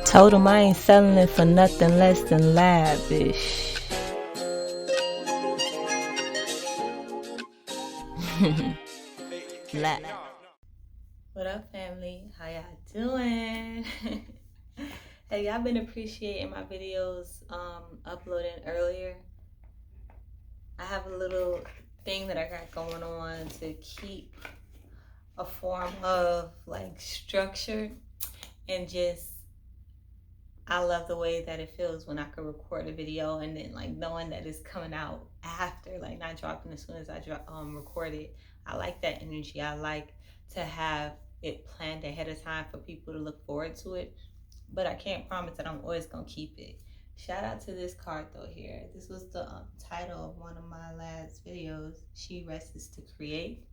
Told him I ain't selling it for nothing less than lavish. What up, family? How y'all doing? Hey, y'all been appreciating my videos uploading earlier? I have a little thing that I got going on to keep a form of like structure, and just I love the way that it feels when I could record a video and then like knowing that it's coming out after, like not dropping as soon as I record it. I like that energy. I like to have it planned ahead of time for people to look forward to it, but I can't promise that I'm always gonna keep it. Shout out to this card though here. This was the title of one of my last videos, She Rests to Create.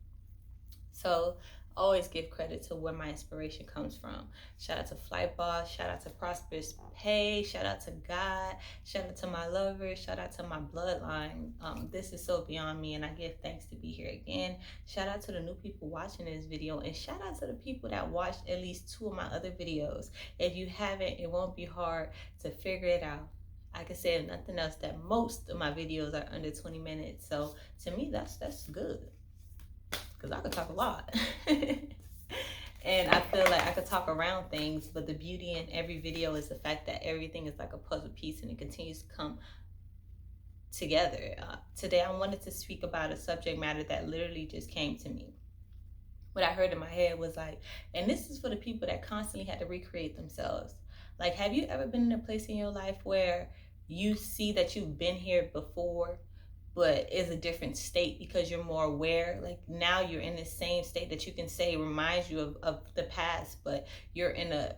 So always give credit to where my inspiration comes from. Shout out to Flight Boss, shout out to Prosperous Pay, shout out to God, shout out to my lovers, shout out to my bloodline. This is so beyond me, and I give thanks to be here again. Shout out to the new people watching this video, and shout out to the people that watched at least 2 of my other videos. If you haven't, it won't be hard to figure it out. I can say if nothing else that most of my videos are under 20 minutes. So to me, that's good, because I could talk a lot. And I feel like I could talk around things, but the beauty in every video is the fact that everything is like a puzzle piece and it continues to come together. Today I wanted to speak about a subject matter that literally just came to me. What I heard in my head was like, and this is for the people that constantly had to recreate themselves. Like, have you ever been in a place in your life where you see that you've been here before, but is a different state because you're more aware? Like now you're in the same state that you can say reminds you of the past, but you're in a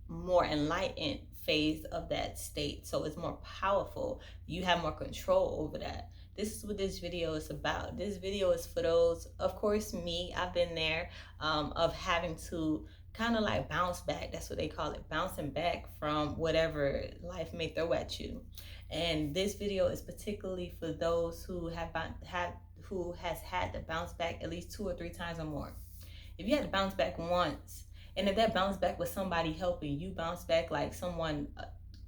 more enlightened phase of that state. So it's more powerful. You have more control over that. This is what this video is about. This video is for those, of course, me, I've been there, of having to kind of like bounce back. That's what they call it, bouncing back from whatever life may throw at you. And this video is particularly for those who has had to bounce back at least 2 or 3 times or more. If you had to bounce back once, and if that bounce back was somebody helping you bounce back, like someone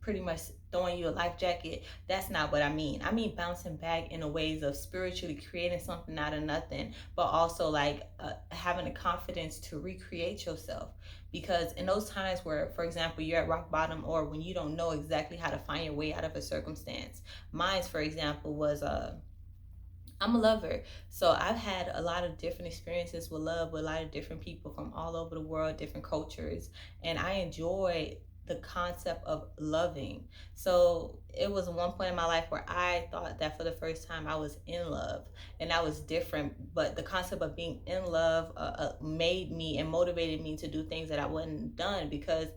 pretty much throwing you a life jacket, that's not what I mean. I mean bouncing back in a ways of spiritually creating something out of nothing, but also like having the confidence to recreate yourself. Because in those times where, for example, you're at rock bottom, or when you don't know exactly how to find your way out of a circumstance. Mine, for example, was I'm a lover. So I've had a lot of different experiences with love with a lot of different people from all over the world, different cultures, and I enjoy the concept of loving. So it was one point in my life where I thought that for the first time I was in love, and that was different. But the concept of being in love made me and motivated me to do things that I wouldn't done, because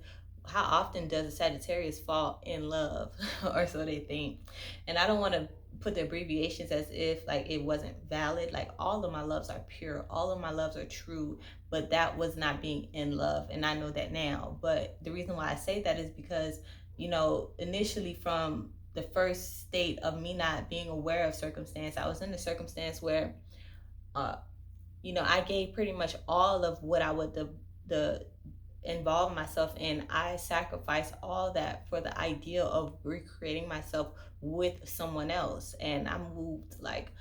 how often does a Sagittarius fall in love? Or so they think. And I don't want to put the abbreviations as if like it wasn't valid. Like all of my loves are pure, all of my loves are true, but that was not being in love, and I know that now. But the reason why I say that is because, you know, initially from the first state of me not being aware of circumstance, I was in a circumstance where you know, I gave pretty much all of what I would the involve myself in. I sacrificed all that for the idea of recreating myself with someone else. And I moved like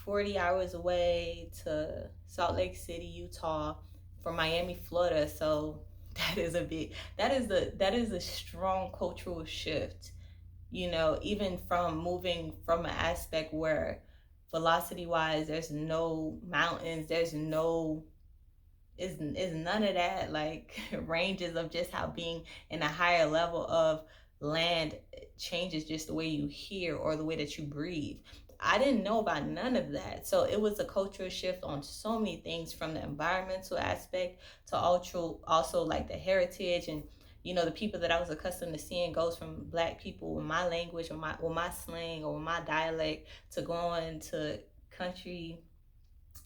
40 hours away to Salt Lake City, Utah, from Miami, Florida. So that is a strong cultural shift, you know, even from moving from an aspect where velocity wise there's no mountains, there's no is none of that, like ranges of just how being in a higher level of land changes just the way you hear or the way that you breathe. I didn't know about none of that. So it was a cultural shift on so many things, from the environmental aspect to also like the heritage. And you know, the people that I was accustomed to seeing goes from Black people with my language or my slang or my dialect to going to country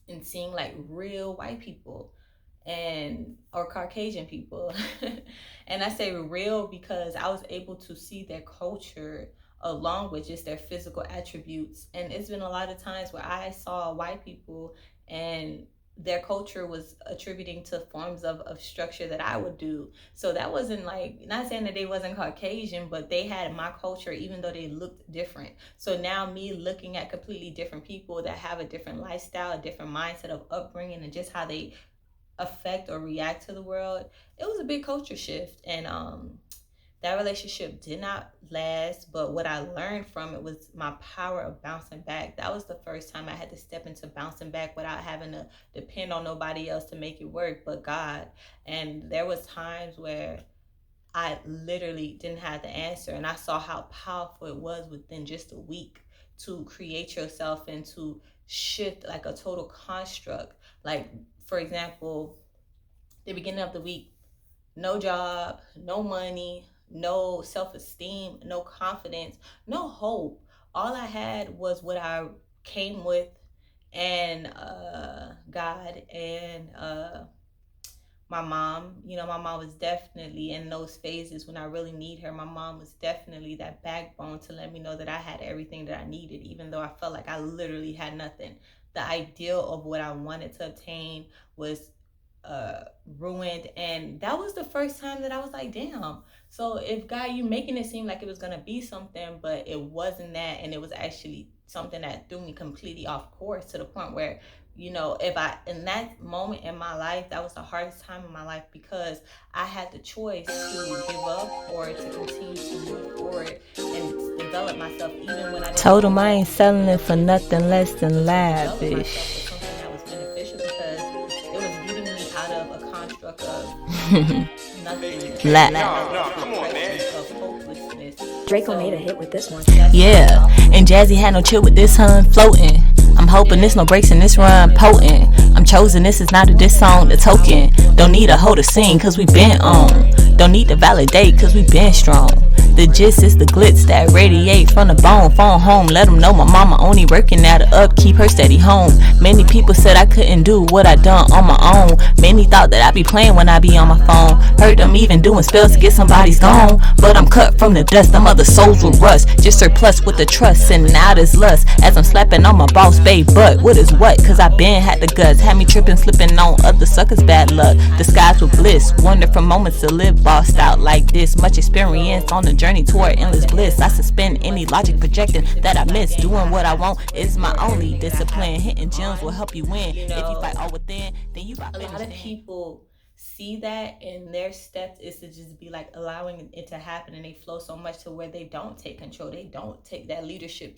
and seeing like real white people and or Caucasian people. And I say real because I was able to see their culture along with just their physical attributes. And it's been a lot of times where I saw white people and their culture was attributing to forms of structure that I would do. So that wasn't like, not saying that they wasn't Caucasian, but they had my culture, even though they looked different. So now me looking at completely different people that have a different lifestyle, a different mindset of upbringing, and just how they affect or react to the world, it was a big culture shift. And that relationship did not last, but what I learned from it was my power of bouncing back. That was the first time I had to step into bouncing back without having to depend on nobody else to make it work but God. And there was times where I literally didn't have the answer, and I saw how powerful it was within just a week to create yourself and to shift like a total construct. Like, for example, the beginning of the week, no job, no money, no self-esteem, no confidence, no hope. All I had was what I came with, and God, and my mom. My mom was definitely in those phases when I really need her. My mom was definitely that backbone to let me know that I had everything that I needed, even though I felt like I literally had nothing. The ideal of what I wanted to obtain was ruined, and that was the first time that I was like, damn. So if God, you making it seem like it was gonna be something, but it wasn't that, and it was actually something that threw me completely off course, to the point where, if I, in that moment in my life, that was the hardest time in my life, because I had the choice to give up or to continue to move forward and develop myself, even when I told him I ain't selling it for nothing less than lavish. Draco made a hit with this one. Yeah, and Jazzy had no chill with this hun floating. I'm hoping there's no breaks in this run potent. I'm chosen, this is not a diss song, the token. Don't need a hoe to sing, cause we been on. Don't need to validate, cause we been strong. The gist is the glitz that radiate from the bone. Phone home, let them know my mama only working at a upkeep, her steady home. Many people said I couldn't do what I done on my own. Many thought that I be playing when I be on my phone. Heard them even doing spells to get somebody's gone. But I'm cut from the dust, them other souls will rust. Just surplus with the trust, and now there's lust. As I'm slapping on my boss babe butt. What is what? Cause I been had the guts. Had me tripping, slipping on other suckers, bad luck. Disguised with bliss, wonder for moments to live bossed out like this. Much experience on the journey toward endless bliss. I suspend any logic projecting that I miss. Doing what I want is my only discipline. Hitting gems will help you win. If you fight all within, then you got a lot of people see that, and their steps is to just be like allowing it to happen, and they flow so much to where they don't take control. They don't take that leadership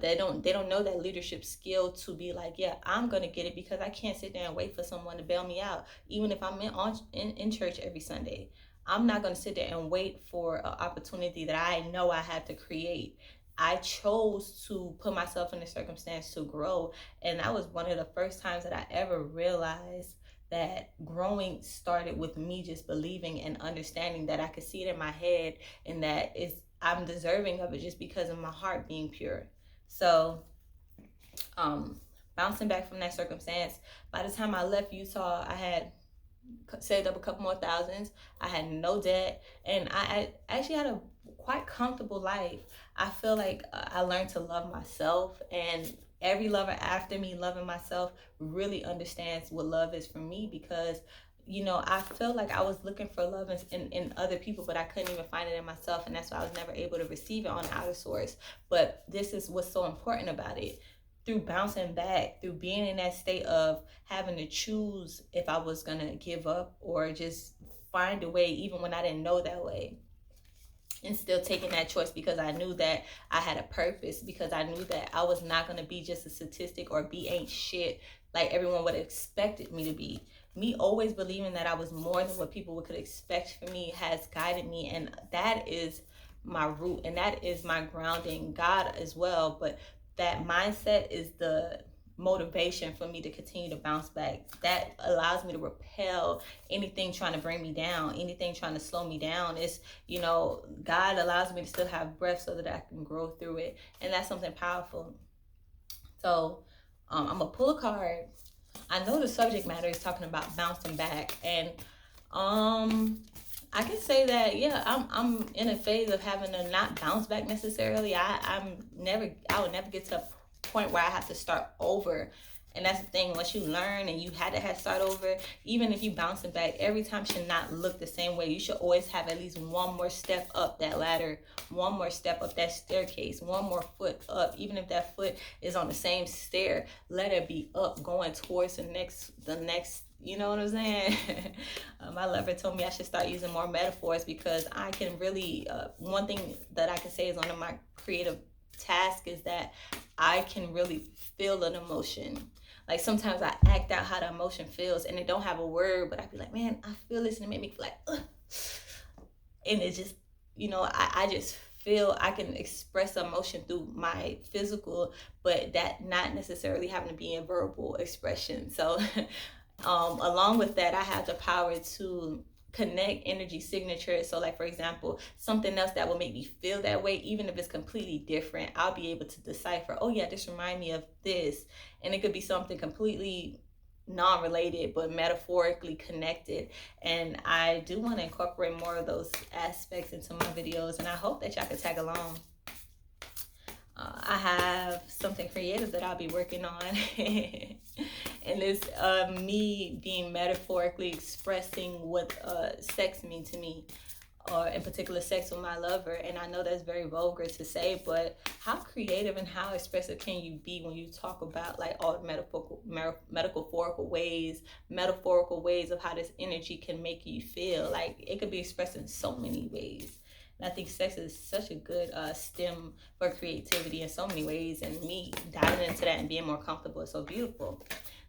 they don't know that leadership skill to be like, yeah, I'm gonna get it, because I can't sit there and wait for someone to bail me out. Even if I'm in church every Sunday, I'm not gonna sit there and wait for an opportunity that I know I had to create. I chose to put myself in a circumstance to grow, and that was one of the first times that I ever realized that growing started with me just believing and understanding that I could see it in my head, and that I'm deserving of it just because of my heart being pure. So bouncing back from that circumstance, by the time I left Utah, I had saved up a couple more thousands. I had no debt, and I actually had a quite comfortable life. I feel like I learned to love myself, and every lover after me loving myself really understands what love is for me, because I feel like I was looking for love in other people, but I couldn't even find it in myself, and that's why I was never able to receive it on the outer source. But this is what's so important about it. Through bouncing back, through being in that state of having to choose if I was gonna give up or just find a way, even when I didn't know that way, and still taking that choice, because I knew that I had a purpose, because I knew that I was not gonna be just a statistic or be ain't shit like everyone would have expected me to be. Me always believing that I was more than what people could expect from me has guided me, and that is my root, and that is my grounding. God as well, but that mindset is the motivation for me to continue to bounce back. That allows me to repel anything trying to bring me down, anything trying to slow me down. It's, God allows me to still have breath so that I can grow through it, and that's something powerful. So I'm gonna pull a card. I know the subject matter is talking about bouncing back, and I can say that, yeah, I'm in a phase of having to not bounce back necessarily. I would never get to a point where I have to start over. And that's the thing, once you learn and you had to start over, even if you bouncing back, every time should not look the same way. You should always have at least one more step up that ladder, one more step up that staircase, one more foot up. Even if that foot is on the same stair, let it be up, going towards the next, you know what I'm saying? My lover told me I should start using more metaphors, because I can really, one thing that I can say is one of my creative tasks is that I can really feel an emotion. Like sometimes I act out how the emotion feels and it don't have a word, but I be like, man, I feel this, and it make me feel like, ugh. And it just, you know, I just feel I can express emotion through my physical, but that not necessarily having to be in verbal expression. So along with that, I have the power to connect energy signatures. So like, for example, something else that will make me feel that way, even if it's completely different, I'll be able to decipher, oh yeah, this remind me of this. And it could be something completely non-related but metaphorically connected. And I do want to incorporate more of those aspects into my videos, and I hope that y'all can tag along. I have something creative that I'll be working on and it's me being metaphorically expressing what sex means to me, or in particular sex with my lover. And I know that's very vulgar to say, but how creative and how expressive can you be when you talk about like all the metaphorical ways of how this energy can make you feel? Like it could be expressed in so many ways. And I think sex is such a good stem for creativity in so many ways, and me diving into that and being more comfortable is so beautiful.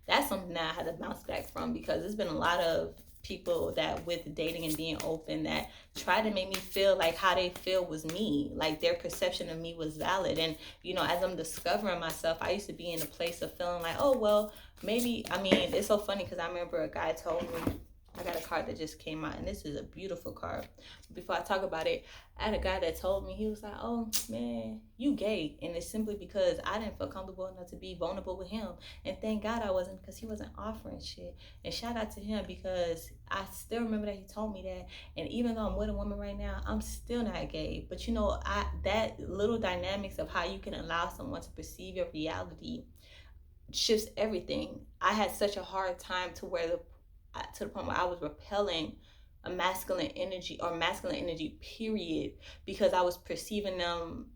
That's something that I had to bounce back from, because there's been a lot of people that with dating and being open that try to make me feel like how they feel was me, like their perception of me was valid. And you know, as I'm discovering myself, I used to be in a place of feeling like, oh well, maybe, I mean, it's so funny because I remember a guy told me, I got a card that just came out, and this is a beautiful card. Before I talk about it, I had a guy that told me, he was like, oh man, you gay. And it's simply because I didn't feel comfortable enough to be vulnerable with him. And thank God I wasn't, because he wasn't offering shit. And shout out to him, because I still remember that he told me that. And even though I'm with a woman right now, I'm still not gay. But you know, that little dynamics of how you can allow someone to perceive your reality shifts everything. I had such a hard time to the point where I was repelling a masculine energy, or masculine energy period, because I was perceiving them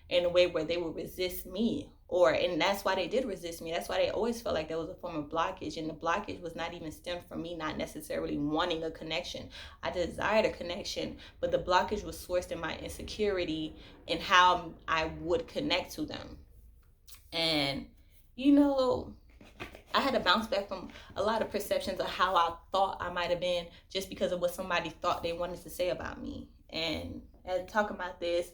in a way where they would resist me, and that's why they did resist me. That's why they always felt like there was a form of blockage, and the blockage was not even stemmed from me not necessarily wanting a connection. I desired a connection, but the blockage was sourced in my insecurity and how I would connect to them. And you know, I had to bounce back from a lot of perceptions of how I thought I might have been, just because of what somebody thought they wanted to say about me. And as talking about this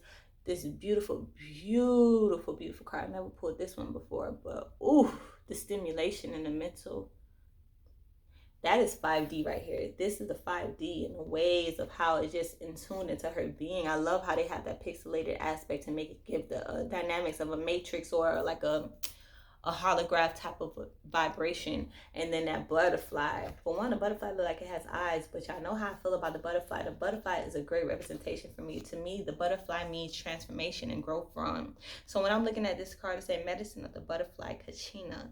beautiful, beautiful, beautiful card. I never pulled this one before, but ooh, the stimulation and the mental. That is 5D right here. This is the 5D in the ways of how it's just in tune into her being. I love how they have that pixelated aspect to make it give the dynamics of a matrix, or like a holograph type of vibration. And then that butterfly, for one, the butterfly look like it has eyes, but y'all know how I feel about the butterfly. The butterfly is a great representation for me. To me, the butterfly means transformation and growth from. So when I'm looking at this card, it says medicine of the butterfly, Kachina.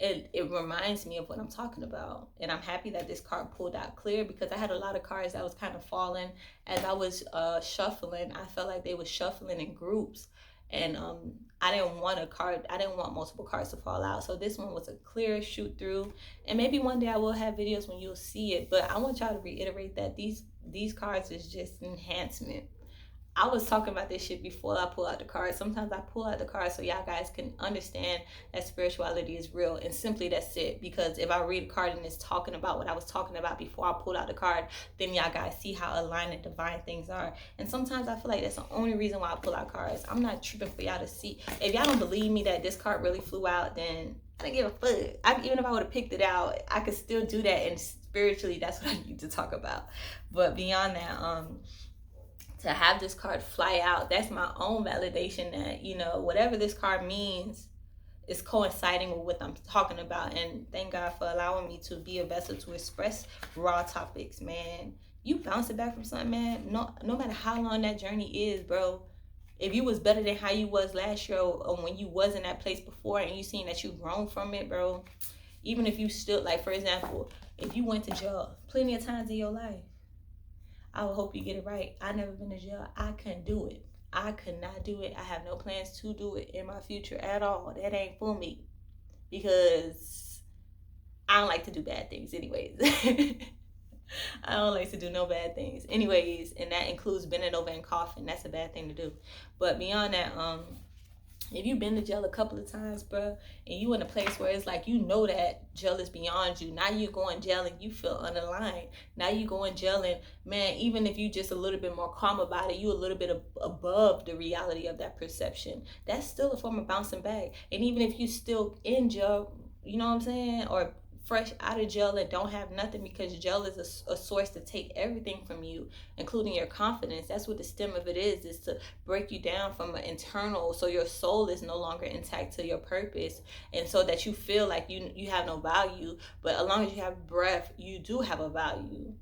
It reminds me of what I'm talking about. And I'm happy that this card pulled out clear, because I had a lot of cards that was kind of falling as I was shuffling. I felt like they were shuffling in groups, and I didn't want multiple cards to fall out. So this one was a clear shoot through, and maybe one day I will have videos when you'll see it. But I want y'all to reiterate that these cards is just enhancement. I was talking about this shit before I pull out the cards. Sometimes I pull out the cards so y'all guys can understand that spirituality is real, and simply that's it. Because if I read a card and it's talking about what I was talking about before I pulled out the card, then y'all guys see how aligned and divine things are. And sometimes I feel like that's the only reason why I pull out cards. I'm not tripping for y'all to see. If y'all don't believe me that this card really flew out, then I don't give a fuck. Even if I would have picked it out, I could still do that, and spiritually that's what I need to talk about. But beyond that, to have this card fly out, that's my own validation that, you know, whatever this card means is coinciding with what I'm talking about. And thank God for allowing me to be a vessel to express raw topics, man. You bounce it back from something, man. No matter how long that journey is, bro, If you was better than how you was last year, or when you was in that place before, and you seen that you grown from it, bro, even if you still, like, for example, if you went to jail plenty of times in your life, I would hope you get it right. I never been to jail. I couldn't do it. I could not do it. I have no plans to do it in my future at all. That ain't for me, because I don't like to do bad things anyways. I don't like to do no bad things anyways, and that includes bending over and coughing. That's a bad thing to do. But beyond that, if you've been to jail a couple of times, bro, and you in a place where it's like, you know that jail is beyond you. Now you go in jail and you feel unaligned. Now you go in jail and, man, even if you just a little bit more calm about it, you a little bit above the reality of that perception. That's still a form of bouncing back. And even if you still in jail, you know what I'm saying, or fresh out of jail and don't have nothing, because jail is a source to take everything from you, including your confidence. That's what the stem of it is to break you down from an internal, so your soul is no longer intact to your purpose, and so that you feel like you have no value. But as long as you have breath, you do have a value.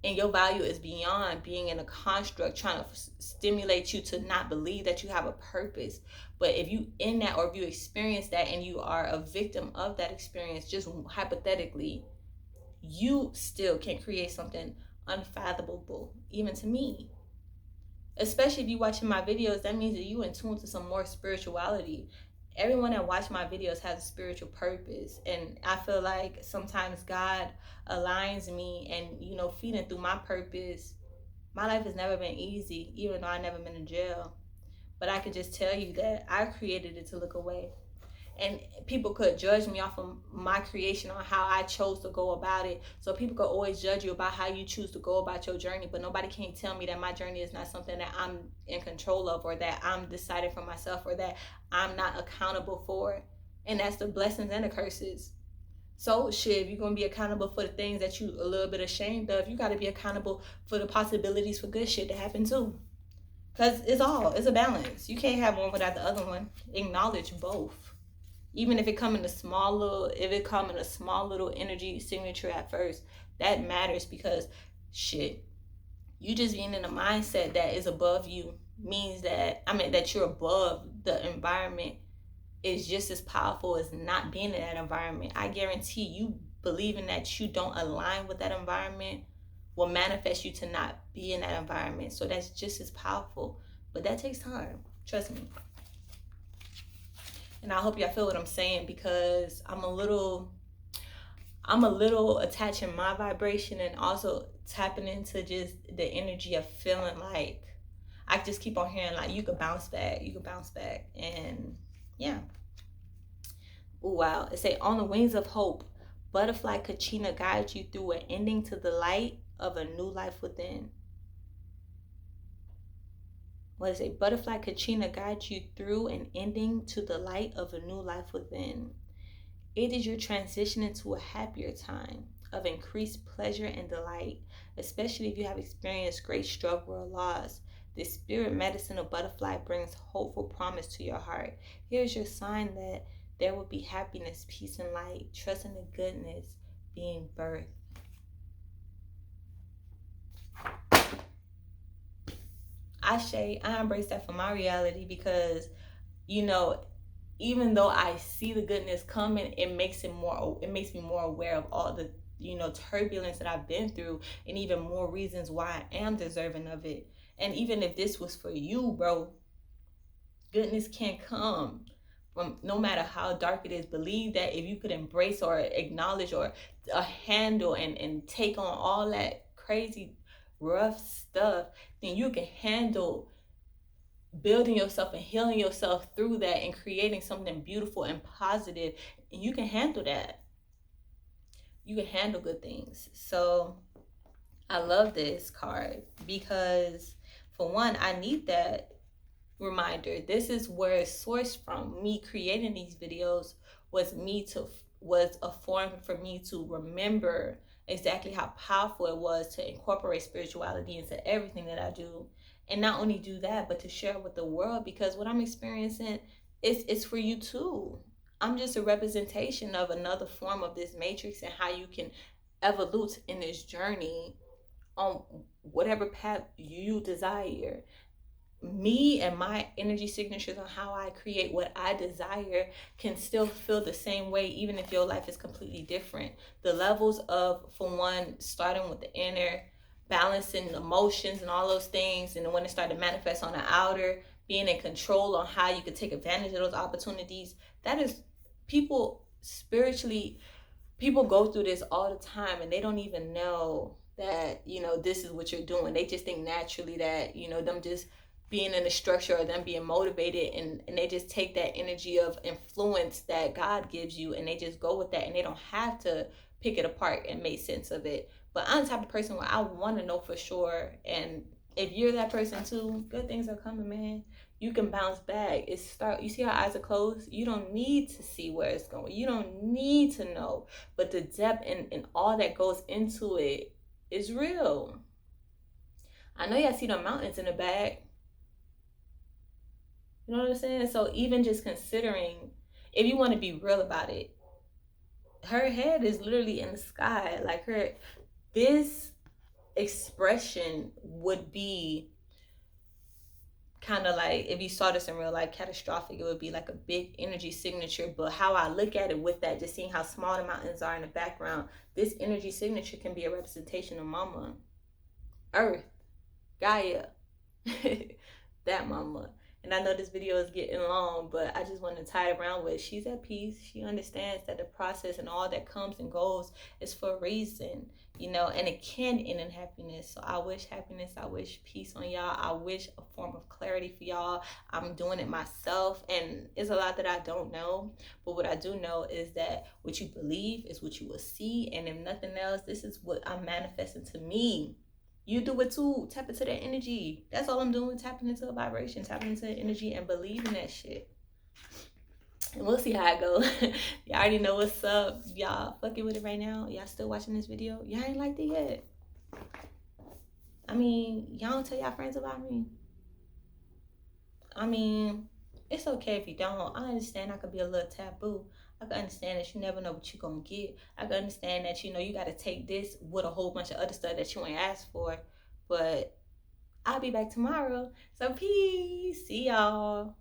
And your value is beyond being in a construct trying to stimulate you to not believe that you have a purpose. But if you in that, or if you experience that and you are a victim of that experience, just hypothetically, you still can create something unfathomable, even to me. Especially if you watching my videos, that means that you in tune to some more spirituality. Everyone that watch my videos has a spiritual purpose, and I feel like sometimes God aligns me, and feeding through my purpose. My life has never been easy, even though I never been in jail, but I could just tell you that I created it to look away. And people could judge me off of my creation on how I chose to go about it. So people could always judge you about how you choose to go about your journey, but nobody can tell me that my journey is not something that I'm in control of, or that I'm deciding for myself, or that I'm not accountable for. And that's the blessings and the curses. So shit, if you're going to be accountable for the things that you a little bit ashamed of, you got to be accountable for the possibilities for good shit to happen too. Because it's a balance. You can't have one without the other one. Acknowledge both. Even if it come in a small little energy signature at first, that matters, because shit, you just being in a mindset that is above you means that, that you're above the environment is just as powerful as not being in that environment. I guarantee you believing that you don't align with that environment will manifest you to not be in that environment. So that's just as powerful, but that takes time. Trust me. And I hope y'all feel what I'm saying, because I'm a little attaching my vibration and also tapping into just the energy of feeling like I just keep on hearing like you could bounce back, and yeah. Ooh, wow. It say, on the wings of hope, butterfly Kachina guides you through an ending to the light of a new life within. What is it? Butterfly Kachina guides you through an ending to the light of a new life within. It is your transition into a happier time of increased pleasure and delight, especially if you have experienced great struggle or loss. The spirit medicine of butterfly brings hopeful promise to your heart. Here's your sign that there will be happiness, peace, and light. Trust in the goodness being birthed. I embrace that for my reality, because even though I see the goodness coming, it makes me more aware of all the turbulence that I've been through, and even more reasons why I am deserving of it. And even if this was for you, bro, goodness can come from no matter how dark it is. Believe that if you could embrace or acknowledge or handle and take on all that crazy rough stuff, then you can handle building yourself and healing yourself through that and creating something beautiful and positive. And you can handle that. You can handle good things. So I love this card, because for one, I need that reminder. This is where it's sourced from. Me creating these videos was a form for me to remember exactly how powerful it was to incorporate spirituality into everything that I do. And not only do that, but to share with the world, because what I'm experiencing is for you too. I'm just a representation of another form of this matrix, and how you can evolve in this journey on whatever path you desire. me and my energy signatures on how I create what I desire can still feel the same way, even if your life is completely different. The levels of, for one, starting with the inner, balancing the emotions and all those things, and then when it started to manifest on the outer, being in control on how you could take advantage of those opportunities. That is, people spiritually, people go through this all the time and they don't even know that, you know, this is what you're doing. They just think naturally that, you know, them just being in the structure or them being motivated, and they just take that energy of influence that God gives you and they just go with that, and they don't have to pick it apart and make sense of it. But I'm the type of person where I want to know for sure, and if you're that person too, good things are coming, man. You can bounce back. You see how eyes are closed? You don't need to see where it's going. You don't need to know. But the depth and all that goes into it is real. I know y'all see the mountains in the back. You know what I'm saying? So even just considering, if you want to be real about it, her head is literally in the sky. Like this expression would be kind of like, if you saw this in real life, catastrophic. It would be like a big energy signature. But how I look at it with that, just seeing how small the mountains are in the background, this energy signature can be a representation of Mama Earth, Gaia, that Mama. And I know this video is getting long, but I just want to tie it around with, she's at peace. She understands that the process and all that comes and goes is for a reason, you know, and it can end in happiness. So I wish happiness, I wish peace on y'all. I wish a form of clarity for y'all. I'm doing it myself, and it's a lot that I don't know. But what I do know is that what you believe is what you will see. And if nothing else, this is what I'm manifesting to me. You do it too. Tap into that energy. That's all I'm doing. Tapping into a vibration, tapping into energy, and believing that shit. And we'll see how it goes. Y'all already know what's up. Y'all fucking with it right now. Y'all still watching this video? Y'all ain't liked it yet. I mean, y'all don't tell y'all friends about me. I mean, it's okay if you don't. I understand I could be a little taboo. I can understand that you never know what you're going to get. I can understand that, you know, you got to take this with a whole bunch of other stuff that you ain't asked for. But I'll be back tomorrow. So peace. See y'all.